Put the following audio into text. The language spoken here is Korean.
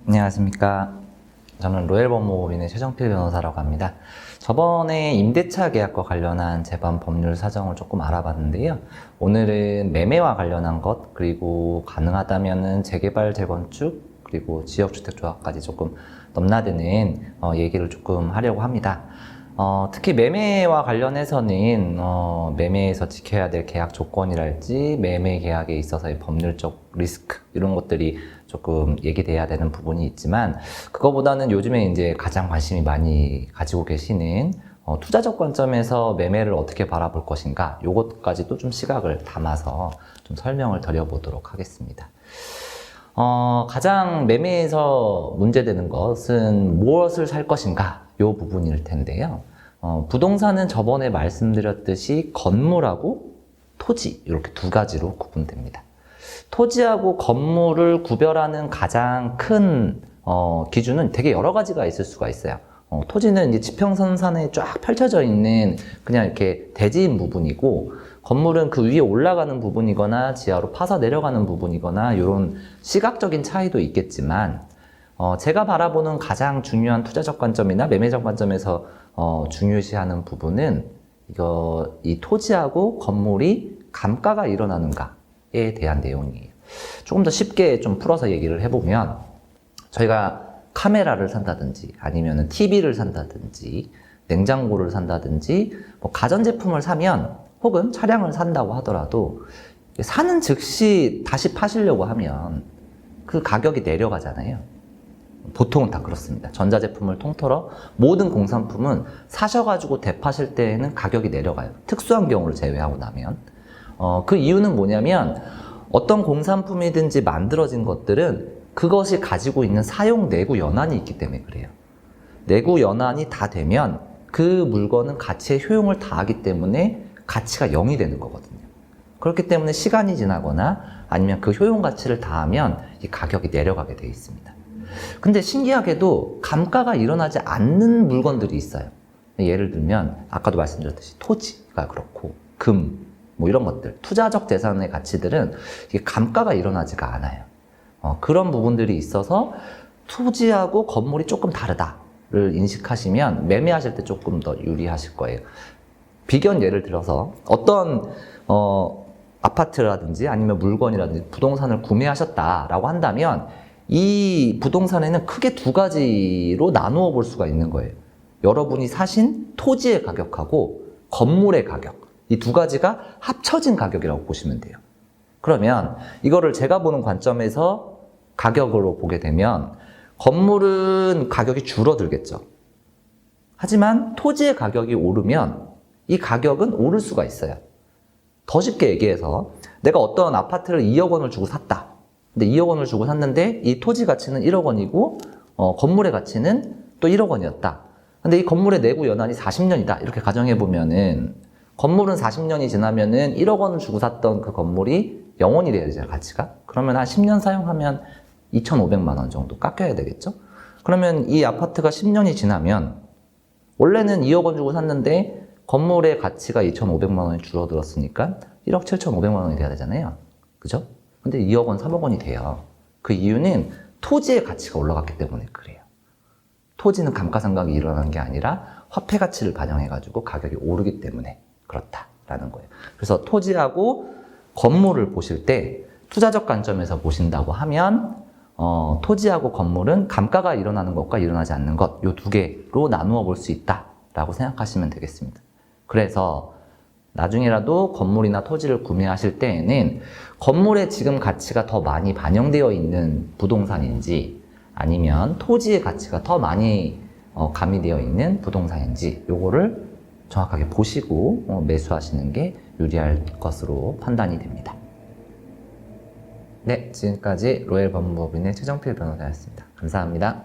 안녕하십니까. 저는 로엘법무법인의 최정필 변호사라고 합니다. 저번에 임대차 계약과 관련한 제반 법률 사정을 조금 알아봤는데요. 오늘은 매매와 관련한 것, 그리고 가능하다면은 재개발, 재건축, 그리고 지역주택조합까지 조금 넘나드는 얘기를 조금 하려고 합니다. 특히 매매와 관련해서는 매매에서 지켜야 될 계약 조건이랄지 매매 계약에 있어서의 법률적 리스크 이런 것들이 조금 얘기돼야 되는 부분이 있지만, 그거보다는 요즘에 이제 가장 관심이 많이 가지고 계시는 투자적 관점에서 매매를 어떻게 바라볼 것인가, 요것까지도 좀 시각을 담아서 좀 설명을 드려보도록 하겠습니다. 가장 매매에서 문제되는 것은 무엇을 살 것인가, 요 부분일 텐데요. 부동산은 저번에 말씀드렸듯이 건물하고 토지, 이렇게 두 가지로 구분됩니다. 토지하고 건물을 구별하는 가장 큰 기준은 되게 여러 가지가 있을 수가 있어요. 토지는 이제 지평선산에 쫙 펼쳐져 있는 그냥 이렇게 대지인 부분이고, 건물은 그 위에 올라가는 부분이거나 지하로 파서 내려가는 부분이거나 이런 시각적인 차이도 있겠지만, 제가 바라보는 가장 중요한 투자적 관점이나 매매적 관점에서 중요시하는 부분은 이 토지하고 건물이 감가가 일어나는가에 대한 내용이에요. 조금 더 쉽게 좀 풀어서 얘기를 해보면, 저희가 카메라를 산다든지 아니면 TV를 산다든지 냉장고를 산다든지 뭐 가전제품을 사면, 혹은 차량을 산다고 하더라도 사는 즉시 다시 파시려고 하면 그 가격이 내려가잖아요. 보통은 다 그렇습니다. 전자제품을 통틀어 모든 공산품은 사셔가지고 되파실 때에는 가격이 내려가요. 특수한 경우를 제외하고 나면. 그 이유는 뭐냐면, 어떤 공산품이든지 만들어진 것들은 그것이 가지고 있는 사용 내구 연한이 있기 때문에 그래요. 내구 연한이 다 되면 그 물건은 가치의 효용을 다하기 때문에 가치가 0이 되는 거거든요. 그렇기 때문에 시간이 지나거나 아니면 그 효용 가치를 다하면 이 가격이 내려가게 되어 있습니다. 근데 신기하게도 감가가 일어나지 않는 물건들이 있어요. 예를 들면 아까도 말씀드렸듯이 토지가 그렇고 금, 뭐 이런 것들, 투자적 재산의 가치들은 이게 감가가 일어나지가 않아요. 그런 부분들이 있어서 토지하고 건물이 조금 다르다를 인식하시면 매매하실 때 조금 더 유리하실 거예요. 비견 예를 들어서 어떤 아파트라든지 아니면 물건이라든지 부동산을 구매하셨다라고 한다면, 이 부동산에는 크게 두 가지로 나누어 볼 수가 있는 거예요. 여러분이 사신 토지의 가격하고 건물의 가격, 이 두 가지가 합쳐진 가격이라고 보시면 돼요. 그러면 이거를 제가 보는 관점에서 가격으로 보게 되면 건물은 가격이 줄어들겠죠. 하지만 토지의 가격이 오르면 이 가격은 오를 수가 있어요. 더 쉽게 얘기해서 내가 어떤 아파트를 2억 원을 주고 샀다. 근데 2억 원을 주고 샀는데 이 토지 가치는 1억 원이고 건물의 가치는 또 1억 원이었다. 근데 이 건물의 내구 연한이 40년이다. 이렇게 가정해 보면은 건물은 40년이 지나면은 1억 원을 주고 샀던 그 건물이 0원이 돼야 되잖아요, 가치가. 그러면 한 10년 사용하면 2,500만 원 정도 깎여야 되겠죠? 그러면 이 아파트가 10년이 지나면 원래는 2억 원 주고 샀는데 건물의 가치가 2,500만 원이 줄어들었으니까 1억 7,500만 원이 돼야 되잖아요. 그죠? 근데 2억 원, 3억 원이 돼요. 그 이유는 토지의 가치가 올라갔기 때문에 그래요. 토지는 감가상각이 일어나는 게 아니라 화폐 가치를 반영해가지고 가격이 오르기 때문에 그렇다라는 거예요. 그래서 토지하고 건물을 보실 때 투자적 관점에서 보신다고 하면 토지하고 건물은 감가가 일어나는 것과 일어나지 않는 것, 요 두 개로 나누어 볼 수 있다라고 생각하시면 되겠습니다. 그래서 나중에라도 건물이나 토지를 구매하실 때에는 건물의 지금 가치가 더 많이 반영되어 있는 부동산인지 아니면 토지의 가치가 더 많이 가미되어 있는 부동산인지 요거를 정확하게 보시고 매수하시는 게 유리할 것으로 판단이 됩니다. 네, 지금까지 로엘법무법인의 최정필 변호사였습니다. 감사합니다.